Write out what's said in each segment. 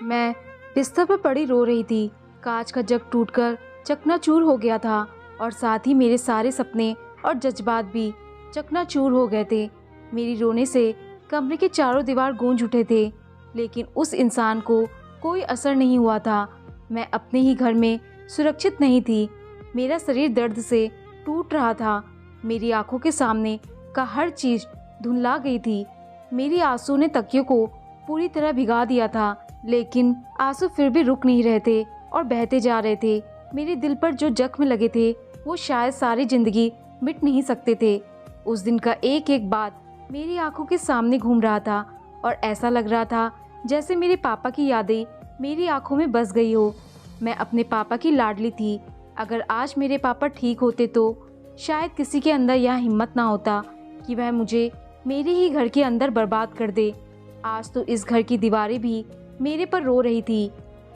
मैं बिस्तर पर पड़ी रो रही थी। कांच का जग टूटकर चकनाचूर हो गया था और साथ ही मेरे सारे सपने और जज्बात भी चकनाचूर हो गए थे। मेरी रोने से कमरे के चारों दीवार गूंज उठे थे, लेकिन उस इंसान को कोई असर नहीं हुआ था। मैं अपने ही घर में सुरक्षित नहीं थी। मेरा शरीर दर्द से टूट रहा था। मेरी आंखों के सामने का हर चीज धुंधला गई थी। मेरी आंसू ने तकियों को पूरी तरह भिगा दिया था, लेकिन आंसू फिर भी रुक नहीं रहे थे और बहते जा रहे थे। मेरे दिल पर जो जख्म लगे थे वो शायद सारी जिंदगी मिट नहीं सकते थे। उस दिन का एक एक बात मेरी आंखों के सामने घूम रहा था और ऐसा लग रहा था जैसे मेरे पापा की यादें मेरी आंखों में बस गई हो। मैं अपने पापा की लाडली थी। अगर आज मेरे पापा ठीक होते तो शायद किसी के अंदर यह हिम्मत ना होता कि वह मुझे मेरे ही घर के अंदर बर्बाद कर दे। आज तो इस घर की दीवारें भी मेरे पर रो रही थी।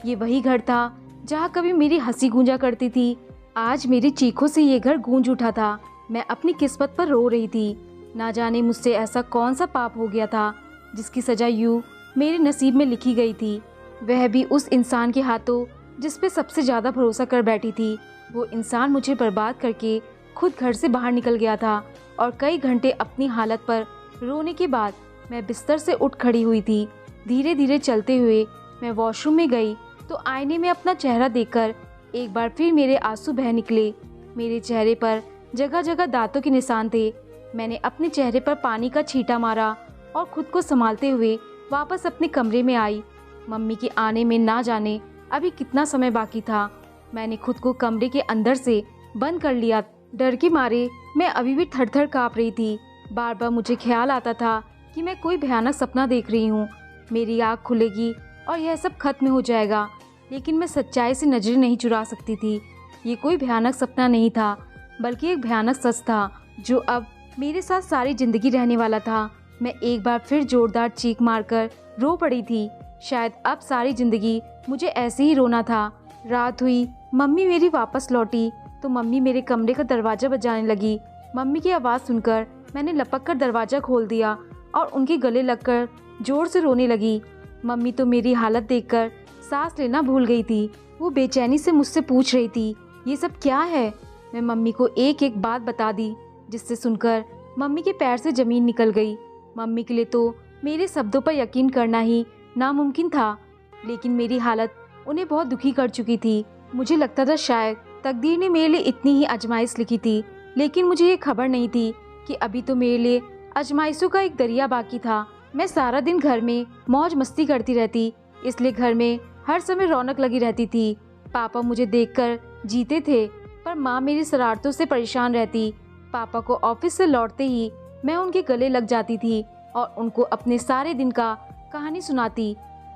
ये वही घर था जहाँ कभी मेरी हंसी गूंजा करती थी। आज मेरी चीखों से ये घर गूंज उठा था। मैं अपनी किस्मत पर रो रही थी। ना जाने मुझसे ऐसा कौन सा पाप हो गया था जिसकी सजा यूं मेरे नसीब में लिखी गई थी, वह भी उस इंसान के हाथों जिस पे सबसे ज़्यादा भरोसा कर बैठी थी। वो इंसान मुझे बर्बाद करके खुद घर से बाहर निकल गया था और कई घंटे अपनी हालत पर रोने के बाद मैं बिस्तर से उठ खड़ी हुई थी। धीरे धीरे चलते हुए मैं वॉशरूम में गई तो आईने में अपना चेहरा देखकर एक बार फिर मेरे आंसू बह निकले। मेरे चेहरे पर जगह जगह दांतों के निशान थे। मैंने अपने चेहरे पर पानी का छींटा मारा और खुद को संभालते हुए वापस अपने कमरे में आई। मम्मी के आने में ना जाने अभी कितना समय बाकी था। मैंने खुद को कमरे के अंदर से बंद कर लिया। डर के मारे मैं अभी भी थर थर काँप रही थी। बार बार मुझे ख्याल आता था कि मैं कोई भयानक सपना देख रही हूँ। मेरी आँख खुलेगी और यह सब खत्म हो जाएगा, लेकिन मैं सच्चाई से नजरें नहीं चुरा सकती थी। ये कोई भयानक सपना नहीं था, बल्कि एक भयानक सच था जो अब मेरे साथ सारी जिंदगी रहने वाला था। मैं एक बार फिर जोरदार चीख मारकर रो पड़ी थी। शायद अब सारी जिंदगी मुझे ऐसे ही रोना था। रात हुई, मम्मी मेरी वापस लौटी तो मम्मी मेरे कमरे का दरवाज़ा बजाने लगी। मम्मी की आवाज़ सुनकर मैंने लपक कर दरवाज़ा खोल दिया और उनके गले लगकर जोर से रोने लगी। मम्मी तो मेरी हालत देखकर सांस लेना भूल गई थी। वो बेचैनी से मुझसे पूछ रही थी, ये सब क्या है? मैं मम्मी को एक एक बात बता दी, जिससे सुनकर मम्मी के पैर से ज़मीन निकल गई। मम्मी के लिए तो मेरे शब्दों पर यकीन करना ही नामुमकिन था, लेकिन मेरी हालत उन्हें बहुत दुखी कर चुकी थी। मुझे लगता था शायद तकदीर ने मेरे लिए इतनी ही आजमाइश लिखी थी, लेकिन मुझे ये खबर नहीं थी कि अभी तो मेरे लिए आजमाइशों का एक दरिया बाकी था। मैं सारा दिन घर में मौज मस्ती करती रहती, इसलिए घर में हर समय रौनक लगी रहती थी। पापा मुझे देखकर जीते थे, पर माँ मेरी शरारतों से परेशान रहती। पापा को ऑफिस से लौटते ही मैं उनके गले लग जाती थी और उनको अपने सारे दिन का कहानी सुनाती।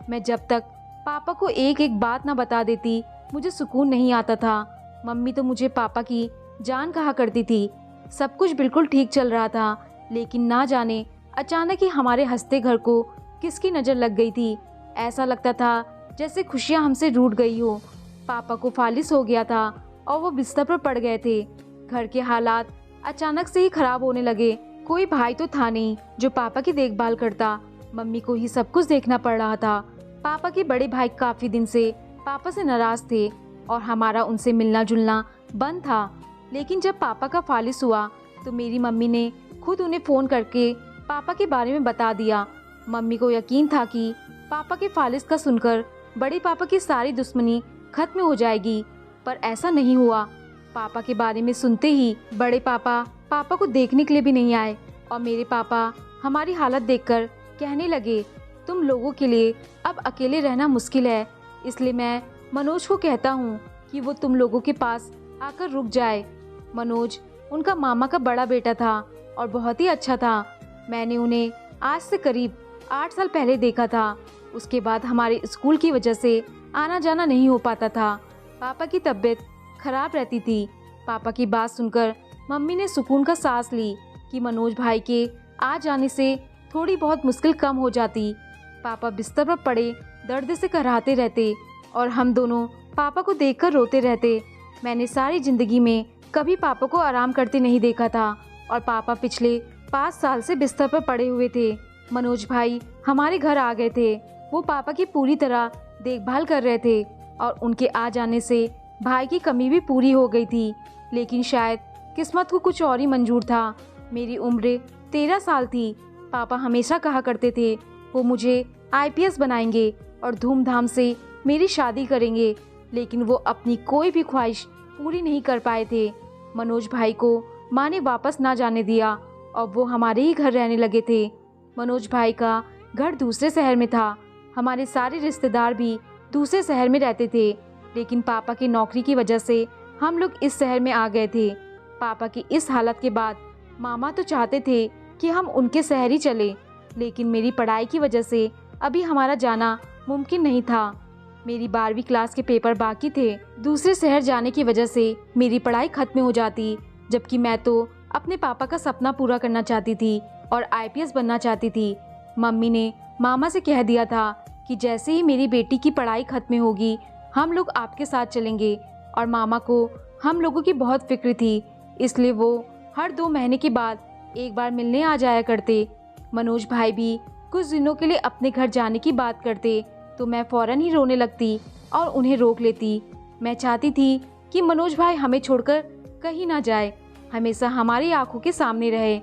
मैं जब तक पापा को एक एक बात ना बता देती मुझे सुकून नहीं आता था। मम्मी तो मुझे पापा की जान कहा करती थी। सब कुछ बिल्कुल ठीक चल रहा था, लेकिन ना जाने अचानक ही हमारे हंसते घर को किसकी नज़र लग गई थी। ऐसा लगता था जैसे खुशियाँ हमसे रूठ गई हो। पापा को फालिस हो गया था और वो बिस्तर पर पड़ गए थे। घर के हालात अचानक से ही खराब होने लगे। कोई भाई तो था नहीं जो पापा की देखभाल करता। मम्मी को ही सब कुछ देखना पड़ रहा था। पापा के बड़े भाई काफ़ी दिन से पापा से नाराज़ थे और हमारा उनसे मिलना जुलना बंद था। लेकिन जब पापा का फालिस हुआ तो मेरी मम्मी ने खुद उन्हें फ़ोन करके पापा के बारे में बता दिया। मम्मी को यकीन था कि पापा के फालिस का सुनकर बड़े पापा की सारी दुश्मनी खत्म हो जाएगी, पर ऐसा नहीं हुआ। पापा के बारे में सुनते ही बड़े पापा पापा को देखने के लिए भी नहीं आए और मेरे पापा हमारी हालत देखकर कहने लगे, तुम लोगों के लिए अब अकेले रहना मुश्किल है, इसलिए मैं मनोज को कहता हूँ कि वो तुम लोगों के पास आकर रुक जाए। मनोज उनका मामा का बड़ा बेटा था और बहुत ही अच्छा था। मैंने उन्हें आज से करीब 8 साल पहले देखा था। उसके बाद हमारे स्कूल की वजह से आना जाना नहीं हो पाता था। पापा की तबीयत खराब रहती थी। पापा की बात सुनकर मम्मी ने सुकून का सांस ली कि मनोज भाई के आ जाने से थोड़ी बहुत मुश्किल कम हो जाती। पापा बिस्तर पर पड़े दर्द से कराहते रहते और हम दोनों पापा को देखकर रोते रहते। मैंने सारी जिंदगी में कभी पापा को आराम करते नहीं देखा था और पापा पिछले 5 साल से बिस्तर पर पड़े हुए थे। मनोज भाई हमारे घर आ गए थे। वो पापा की पूरी तरह देखभाल कर रहे थे और उनके आ जाने से भाई की कमी भी पूरी हो गई थी। लेकिन शायद किस्मत को कुछ और ही मंजूर था। मेरी उम्र 13 साल थी। पापा हमेशा कहा करते थे वो मुझे आईपीएस बनाएंगे और धूमधाम से मेरी शादी करेंगे, लेकिन वो अपनी कोई भी ख्वाहिश पूरी नहीं कर पाए थे। मनोज भाई को माँ ने वापस ना जाने दिया और वो हमारे ही घर रहने लगे थे। मनोज भाई का घर दूसरे शहर में था। हमारे सारे रिश्तेदार भी दूसरे शहर में रहते थे, लेकिन पापा की नौकरी की वजह से हम लोग इस शहर में आ गए थे। पापा की इस हालत के बाद मामा तो चाहते थे कि हम उनके शहर ही चले, लेकिन मेरी पढ़ाई की वजह से अभी हमारा जाना मुमकिन नहीं था। मेरी 12वीं क्लास के पेपर बाकी थे। दूसरे शहर जाने की वजह से मेरी पढ़ाई खत्म हो जाती, जबकि मैं तो अपने पापा का सपना पूरा करना चाहती थी और आईपीएस बनना चाहती थी। मम्मी ने मामा से कह दिया था कि जैसे ही मेरी बेटी की पढ़ाई खत्म होगी हम लोग आपके साथ चलेंगे, और मामा को हम लोगों की बहुत फिक्र थी, इसलिए वो हर 2 महीने के बाद एक बार मिलने आ जाया करते। मनोज भाई भी कुछ दिनों के लिए अपने घर जाने की बात करते तो मैं फौरन ही रोने लगती और उन्हें रोक लेती। मैं चाहती थी कि मनोज भाई हमें छोड़कर कहीं ना जाए, हमेशा हमारी आंखों के सामने रहे।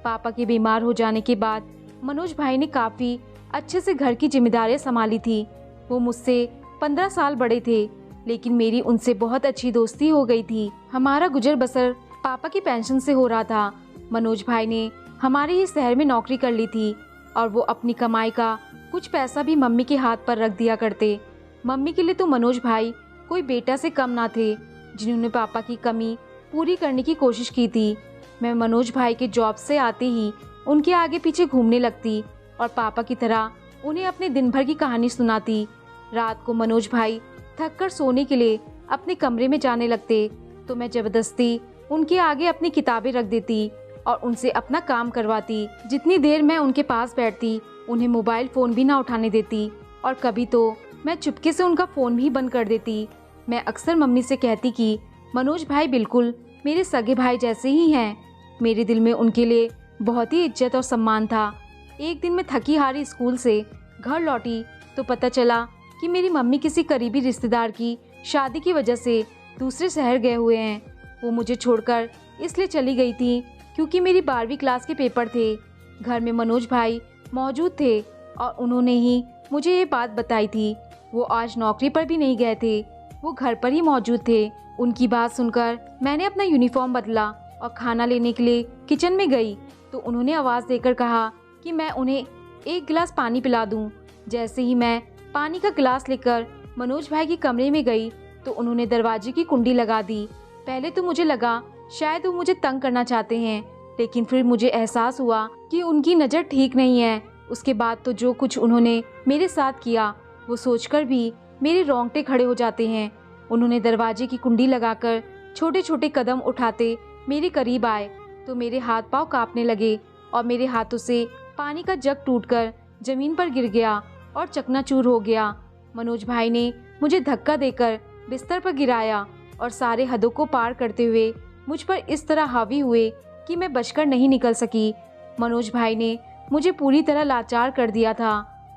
पापा के बीमार हो जाने के बाद मनोज भाई ने काफ़ी अच्छे से घर की जिम्मेदारियां संभाली थी। वो मुझसे 15 साल बड़े थे, लेकिन मेरी उनसे बहुत अच्छी दोस्ती हो गई थी। हमारा गुजर बसर पापा की पेंशन से हो रहा था। मनोज भाई ने हमारे ही शहर में नौकरी कर ली थी और वो अपनी कमाई का कुछ पैसा भी मम्मी के हाथ पर रख दिया करते। मम्मी के लिए तो मनोज भाई कोई बेटा से कम ना थे, जिन्होंने पापा की कमी पूरी करने की कोशिश की थी। मैं मनोज भाई के जॉब से आते ही उनके आगे पीछे घूमने लगती और पापा की तरह उन्हें अपने दिन भर की कहानी सुनाती। रात को मनोज भाई थक कर सोने के लिए अपने कमरे में जाने लगते तो मैं जबरदस्ती उनके आगे अपनी किताबें रख देती और उनसे अपना काम करवाती। जितनी देर मैं उनके पास बैठती उन्हें मोबाइल फ़ोन भी ना उठाने देती, और कभी तो मैं चुपके से उनका फ़ोन भी बंद कर देती। मैं अक्सर मम्मी से कहती कि मनोज भाई बिल्कुल मेरे सगे भाई जैसे ही हैं। मेरे दिल में उनके लिए बहुत ही इज्जत और सम्मान था। एक दिन मैं थकी हारी स्कूल से घर लौटी तो पता चला कि मेरी मम्मी किसी करीबी रिश्तेदार की शादी की वजह से दूसरे शहर गए हुए हैं। वो मुझे छोड़कर इसलिए चली गई थी क्योंकि मेरी 12वीं क्लास के पेपर थे। घर में मनोज भाई मौजूद थे और उन्होंने ही मुझे ये बात बताई थी। वो आज नौकरी पर भी नहीं गए थे, वो घर पर ही मौजूद थे। उनकी बात सुनकर मैंने अपना यूनिफॉर्म बदला और खाना लेने के लिए किचन में गई तो उन्होंने आवाज़ देकर कहा कि मैं उन्हें 1 गिलास पानी पिला दूं। जैसे ही मैं पानी का गिलास लेकर मनोज भाई के कमरे में गई तो उन्होंने दरवाजे की कुंडी लगा दी। पहले तो मुझे लगा शायद वो मुझे तंग करना चाहते हैं, लेकिन फिर मुझे एहसास हुआ कि उनकी नज़र ठीक नहीं है। उसके बाद तो जो कुछ उन्होंने मेरे साथ किया वो सोचकर भी मेरे रोंगटे खड़े हो जाते हैं। उन्होंने दरवाजे की कुंडी लगाकर छोटे छोटे कदम उठाते मेरे करीब आए तो मेरे हाथ पांव कांपने लगे और मेरे हाथों से पानी का जग टूटकर जमीन पर गिर गया और चकनाचूर हो गया। मनोज भाई ने मुझे धक्का देकर बिस्तर पर गिराया और सारे हदों को पार करते हुए मुझ पर इस तरह हावी हुए कि मैं बचकर नहीं निकल सकी। मनोज भाई ने मुझे पूरी तरह लाचार कर दिया था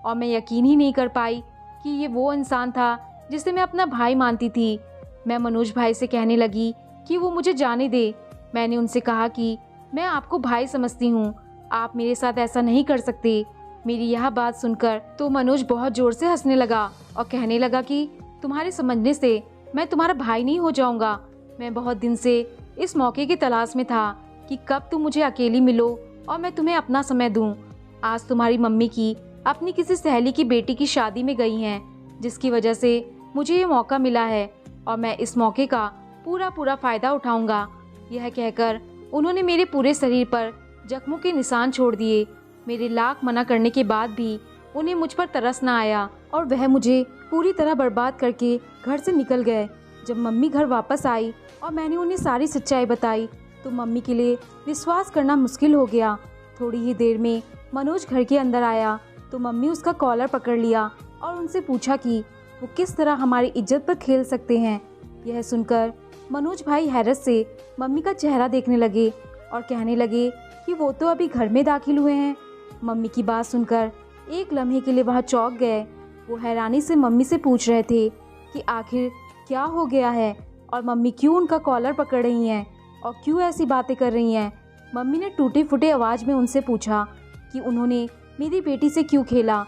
और मैं यकीन ही नहीं कर पाई कि ये वो इंसान था जिसे मैं अपना भाई मानती थी। मैं मनोज भाई से कहने लगी कि वो मुझे जाने दे। मैंने उनसे कहा कि मैं आपको भाई समझती हूँ, आप मेरे साथ ऐसा नहीं कर सकते। मेरी यह बात सुनकर तो मनोज बहुत ज़ोर से हंसने लगा और कहने लगा कि तुम्हारे समझने से मैं तुम्हारा भाई नहीं हो जाऊँगा। मैं बहुत दिन से इस मौके की तलाश में था कि कब तुम मुझे अकेली मिलो और मैं तुम्हें अपना समय दूं। आज तुम्हारी मम्मी की अपनी किसी सहेली की बेटी की शादी में गई हैं, जिसकी वजह से मुझे ये मौका मिला है और मैं इस मौके का पूरा फ़ायदा उठाऊंगा। यह कहकर उन्होंने मेरे पूरे शरीर पर जख्मों के निशान छोड़ दिए। मेरे लाख मना करने के बाद भी उन्हें मुझ पर तरस न आया और वह मुझे पूरी तरह बर्बाद करके घर से निकल गए। जब मम्मी घर वापस आई और मैंने उन्हें सारी सच्चाई बताई तो मम्मी के लिए विश्वास करना मुश्किल हो गया। थोड़ी ही देर में मनोज घर के अंदर आया तो मम्मी उसका कॉलर पकड़ लिया और उनसे पूछा कि वो किस तरह हमारी इज्जत पर खेल सकते हैं। यह सुनकर मनोज भाई हैरत से मम्मी का चेहरा देखने लगे और कहने लगे कि वो तो अभी घर में दाखिल हुए हैं। मम्मी की बात सुनकर एक लम्हे के लिए वह चौंक गए वो हैरानी से मम्मी से पूछ रहे थे कि आखिर क्या हो गया है और मम्मी क्यों उनका कॉलर पकड़ रही हैं और क्यों ऐसी बातें कर रही हैं। मम्मी ने टूटे फूटे आवाज़ में उनसे पूछा कि उन्होंने मेरी बेटी से क्यों खेला।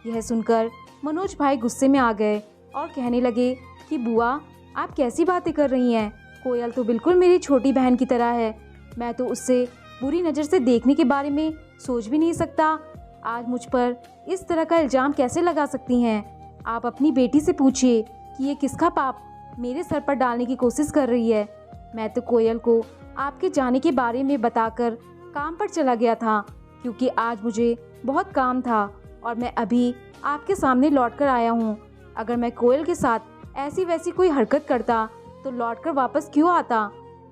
यह सुनकर मनोज भाई गुस्से में आ गए और कहने लगे कि बुआ, आप कैसी बातें कर रही हैं। कोयल तो बिल्कुल मेरी छोटी बहन की तरह है। मैं तो उससे बुरी नज़र से देखने के बारे में सोच भी नहीं सकता। आज मुझ पर इस तरह का इल्ज़ाम कैसे लगा सकती हैं। आप अपनी बेटी से पूछिए कि ये किसका पाप मेरे सर पर डालने की कोशिश कर रही है। मैं तो कोयल को आपके जाने के बारे में बताकर काम पर चला गया था, क्योंकि आज मुझे बहुत काम था और मैं अभी आपके सामने लौट कर आया हूँ। अगर मैं कोयल के साथ ऐसी वैसी कोई हरकत करता तो लौट कर वापस क्यों आता।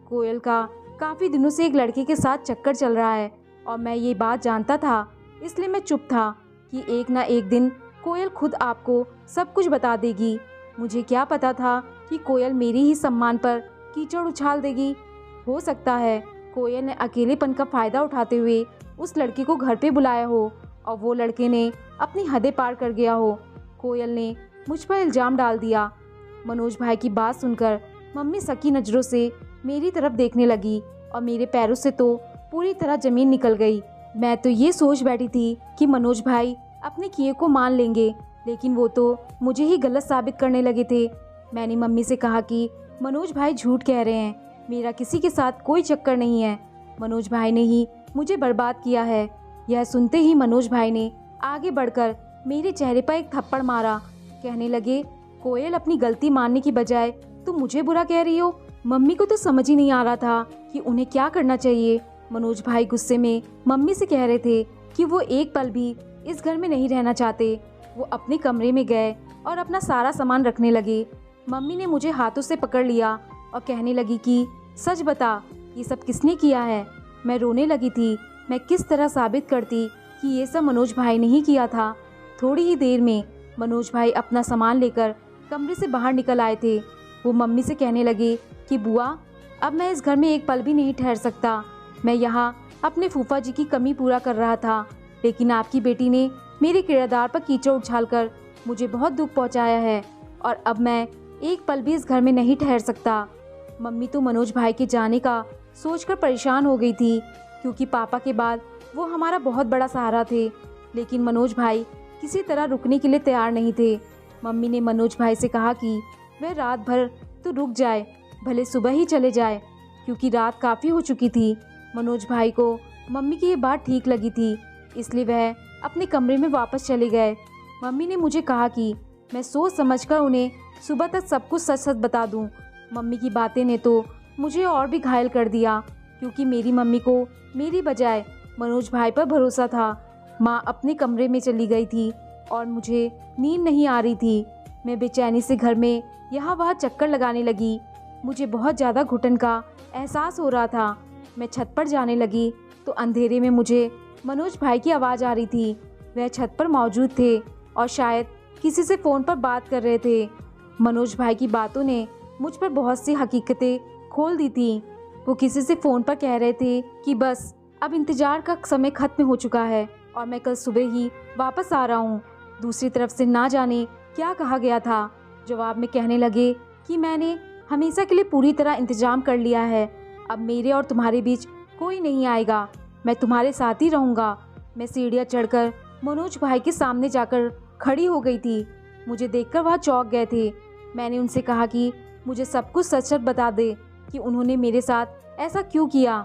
कोयल का काफ़ी दिनों से एक लड़के के साथ चक्कर चल रहा है और मैं ये बात जानता था, इसलिए मैं चुप था कि एक ना एक दिन कोयल खुद आपको सब कुछ बता देगी। मुझे क्या पता था कि कोयल मेरी ही सम्मान पर कीचड़ उछाल देगी। हो सकता है कोयल ने अकेलेपन का फ़ायदा उठाते हुए उस लड़के को घर पे बुलाया हो और वो लड़के ने अपनी हदें पार कर गया हो। कोयल ने मुझ पर इल्ज़ाम डाल दिया। मनोज भाई की बात सुनकर मम्मी सकी नज़रों से मेरी तरफ देखने लगी और मेरे पैरों से तो पूरी तरह ज़मीन निकल गई। मैं तो ये सोच बैठी थी कि मनोज भाई अपने किए को मान लेंगे, लेकिन वो तो मुझे ही गलत साबित करने लगे थे। मैंने मम्मी से कहा कि मनोज भाई झूठ कह रहे हैं, मेरा किसी के साथ कोई चक्कर नहीं है। मनोज भाई ने ही मुझे बर्बाद किया है। यह सुनते ही मनोज भाई ने आगे बढ़कर मेरे चेहरे पर एक थप्पड़ मारा। कहने लगे, कोयल, अपनी गलती मानने की बजाय तुम मुझे बुरा कह रही हो। मम्मी को तो समझ ही नहीं आ रहा था कि उन्हें क्या करना चाहिए। मनोज भाई गुस्से में मम्मी से कह रहे थे कि वो एक पल भी इस घर में नहीं रहना चाहते। वो अपने कमरे में गए और अपना सारा सामान रखने लगे। मम्मी ने मुझे हाथों से पकड़ लिया और कहने लगी कि सच बता, ये सब किसने किया है। मैं रोने लगी थी। मैं किस तरह साबित करती कि ये सब मनोज भाई ने ही किया था। थोड़ी ही देर में मनोज भाई अपना सामान लेकर कमरे से बाहर निकल आए थे। वो मम्मी से कहने लगे कि बुआ, अब मैं इस घर में एक पल भी नहीं ठहर सकता। मैं यहाँ अपने फूफा जी की कमी पूरा कर रहा था, लेकिन आपकी बेटी ने मेरे किरदार पर कीचड़ उछालकर मुझे बहुत दुख पहुँचाया है और अब मैं एक पल भी इस घर में नहीं ठहर सकता। मम्मी तो मनोज भाई के जाने का सोचकर परेशान हो गई थी, क्योंकि पापा के बाद वो हमारा बहुत बड़ा सहारा थे। लेकिन मनोज भाई किसी तरह रुकने के लिए तैयार नहीं थे। मम्मी ने मनोज भाई से कहा कि वह रात भर तो रुक जाए, भले सुबह ही चले जाए, क्योंकि रात काफ़ी हो चुकी थी। मनोज भाई को मम्मी की ये बात ठीक लगी थी, इसलिए वह अपने कमरे में वापस चले गए। मम्मी ने मुझे कहा कि मैं सोच समझकर उन्हें सुबह तक सब कुछ सच सच बता दूं। मम्मी की बातें ने तो मुझे और भी घायल कर दिया, क्योंकि मेरी मम्मी को मेरी बजाय मनोज भाई पर भरोसा था। माँ अपने कमरे में चली गई थी और मुझे नींद नहीं आ रही थी। मैं बेचैनी से घर में यहाँ वहाँ चक्कर लगाने लगी। मुझे बहुत ज़्यादा घुटन का एहसास हो रहा था। मैं छत पर जाने लगी तो अंधेरे में मुझे मनोज भाई की आवाज़ आ रही थी। वह छत पर मौजूद थे और शायद किसी से फ़ोन पर बात कर रहे थे। मनोज भाई की बातों ने मुझ पर बहुत सी हकीकतें खोल दी थी। वो किसी से फ़ोन पर कह रहे थे कि बस अब इंतज़ार का समय ख़त्म हो चुका है और मैं कल सुबह ही वापस आ रहा हूँ। दूसरी तरफ से ना जाने क्या कहा गया था। जवाब में कहने लगे कि मैंने हमेशा के लिए पूरी तरह इंतज़ाम कर लिया है। अब मेरे और तुम्हारे बीच कोई नहीं आएगा, मैं तुम्हारे साथ ही रहूँगा। मैं सीढ़ियाँ चढ़कर मनोज भाई के सामने जाकर खड़ी हो गई थी। मुझे देखकर वह चौंक गए थे। मैंने उनसे कहा कि मुझे सब कुछ सच सच बता दे कि उन्होंने मेरे साथ ऐसा क्यों किया।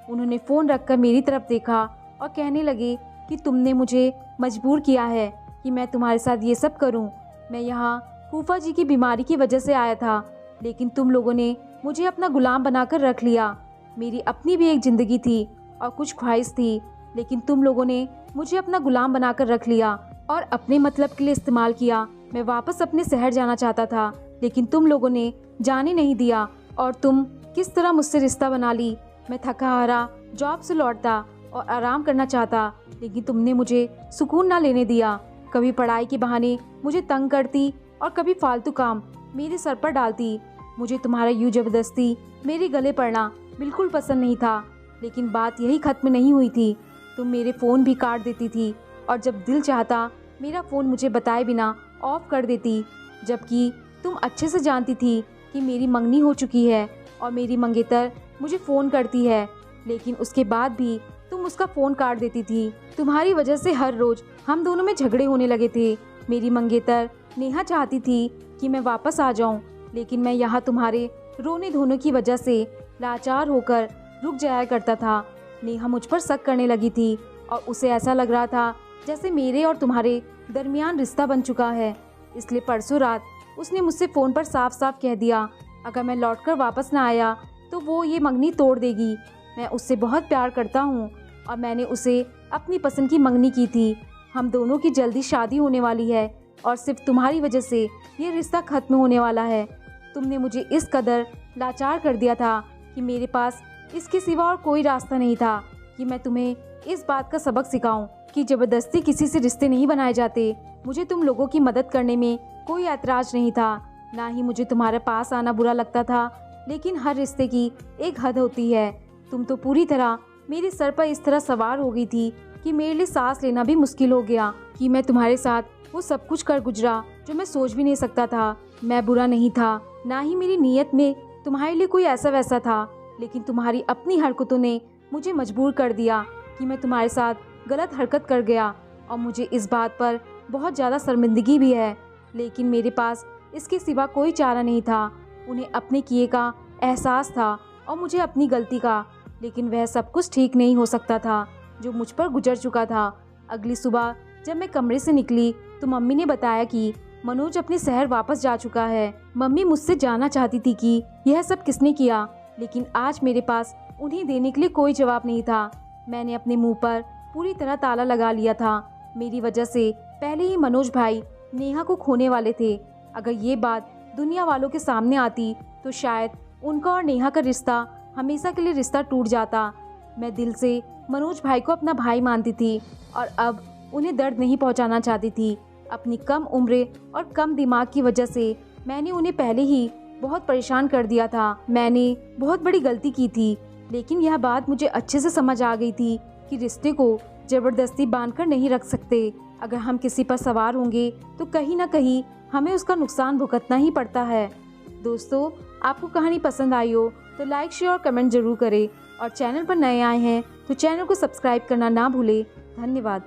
उन्होंने फ़ोन रखकर मेरी तरफ देखा और कहने लगे कि तुमने मुझे मजबूर किया है कि मैं तुम्हारे साथ ये सब करूं। मैं यहाँ फूफा जी की बीमारी की वजह से आया था, लेकिन तुम लोगों ने मुझे अपना गुलाम बनाकर रख लिया। मेरी अपनी भी एक ज़िंदगी थी और कुछ ख्वाहिश थी, लेकिन तुम लोगों ने मुझे अपना गुलाम बनाकर रख लिया और अपने मतलब के लिए इस्तेमाल किया। मैं वापस अपने शहर जाना चाहता था, लेकिन तुम लोगों ने जाने नहीं दिया और तुम किस तरह मुझसे रिश्ता बना ली। मैं थका हारा जॉब से लौटता और आराम करना चाहता, लेकिन तुमने मुझे सुकून ना लेने दिया। कभी पढ़ाई के बहाने मुझे तंग करती और कभी फालतू काम मेरे सर पर डालती। मुझे तुम्हारा यूँ ज़बरदस्ती मेरे गले पड़ना बिल्कुल पसंद नहीं था, लेकिन बात यही ख़त्म नहीं हुई थी। तुम मेरे फ़ोन भी काट देती थी और जब दिल चाहता मेरा फ़ोन मुझे बताए बिना ऑफ कर देती, जबकि तुम अच्छे से जानती थी कि मेरी मंगनी हो चुकी है और मेरी मंगेतर मुझे फ़ोन करती है, लेकिन उसके बाद भी तुम उसका फ़ोन काट देती थी। तुम्हारी वजह से हर रोज़ हम दोनों में झगड़े होने लगे थे। मेरी मंगेतर नेहा चाहती थी कि मैं वापस आ जाऊं, लेकिन मैं यहाँ तुम्हारे रोने धोने की वजह से लाचार होकर रुक जाया करता था। नेहा मुझ पर शक करने लगी थी और उसे ऐसा लग रहा था जैसे मेरे और तुम्हारे दरमियान रिश्ता बन चुका है। इसलिए परसों रात उसने मुझसे फ़ोन पर साफ साफ कह दिया, अगर मैं लौटकर वापस ना आया तो वो ये मंगनी तोड़ देगी। मैं उससे बहुत प्यार करता हूँ और मैंने उसे अपनी पसंद की मंगनी की थी। हम दोनों की जल्दी शादी होने वाली है और सिर्फ तुम्हारी वजह से ये रिश्ता खत्म होने वाला है। तुमने मुझे इस कदर लाचार कर दिया था कि मेरे पास इसके सिवा और कोई रास्ता नहीं था कि मैं तुम्हें इस बात का सबक सिखाऊं कि ज़बरदस्ती किसी से रिश्ते नहीं बनाए जाते। मुझे तुम लोगों की मदद करने में कोई ऐतराज नहीं था, ना ही मुझे तुम्हारे पास आना बुरा लगता था, लेकिन हर रिश्ते की एक हद होती है। तुम तो पूरी तरह मेरे सर पर इस तरह सवार हो गई थी कि मेरे लिए सांस लेना भी मुश्किल हो गया कि मैं तुम्हारे साथ वो सब कुछ कर गुजरा जो मैं सोच भी नहीं सकता था। मैं बुरा नहीं था, ना ही मेरी नीयत में तुम्हारे लिए कोई ऐसा वैसा था, लेकिन तुम्हारी अपनी हरकतों ने मुझे मजबूर कर दिया कि मैं तुम्हारे साथ गलत हरकत कर गया और मुझे इस बात पर बहुत ज़्यादा शर्मिंदगी भी है। लेकिन मेरे पास इसके सिवा कोई चारा नहीं था। उन्हें अपने किए का एहसास था और मुझे अपनी गलती का, लेकिन वह सब कुछ ठीक नहीं हो सकता था जो मुझ पर गुजर चुका था। अगली सुबह जब मैं कमरे से निकली तो मम्मी ने बताया कि मनोज अपने शहर वापस जा चुका है। मम्मी मुझसे जानना चाहती थी कि यह सब किसने किया, लेकिन आज मेरे पास उन्हें देने के लिए कोई जवाब नहीं था। मैंने अपने मुंह पर पूरी तरह ताला लगा लिया था। मेरी वजह से पहले ही मनोज भाई नेहा को खोने वाले थे। अगर ये बात दुनिया वालों के सामने आती तो शायद उनका और नेहा का रिश्ता हमेशा के लिए रिश्ता टूट जाता। मैं दिल से मनोज भाई को अपना भाई मानती थी और अब उन्हें दर्द नहीं पहुंचाना चाहती थी। अपनी कम उम्र और कम दिमाग की वजह से मैंने उन्हें पहले ही बहुत परेशान कर दिया था। मैंने बहुत बड़ी गलती की थी, लेकिन यह बात मुझे अच्छे से समझ आ गई थी कि रिश्ते को ज़बरदस्ती बांधकर नहीं रख सकते। अगर हम किसी पर सवार होंगे तो कहीं ना कहीं हमें उसका नुकसान भुगतना ही पड़ता है। दोस्तों, आपको कहानी पसंद आई हो तो लाइक, शेयर और कमेंट जरूर करें और चैनल पर नए आए हैं तो चैनल को सब्सक्राइब करना ना भूलें। धन्यवाद।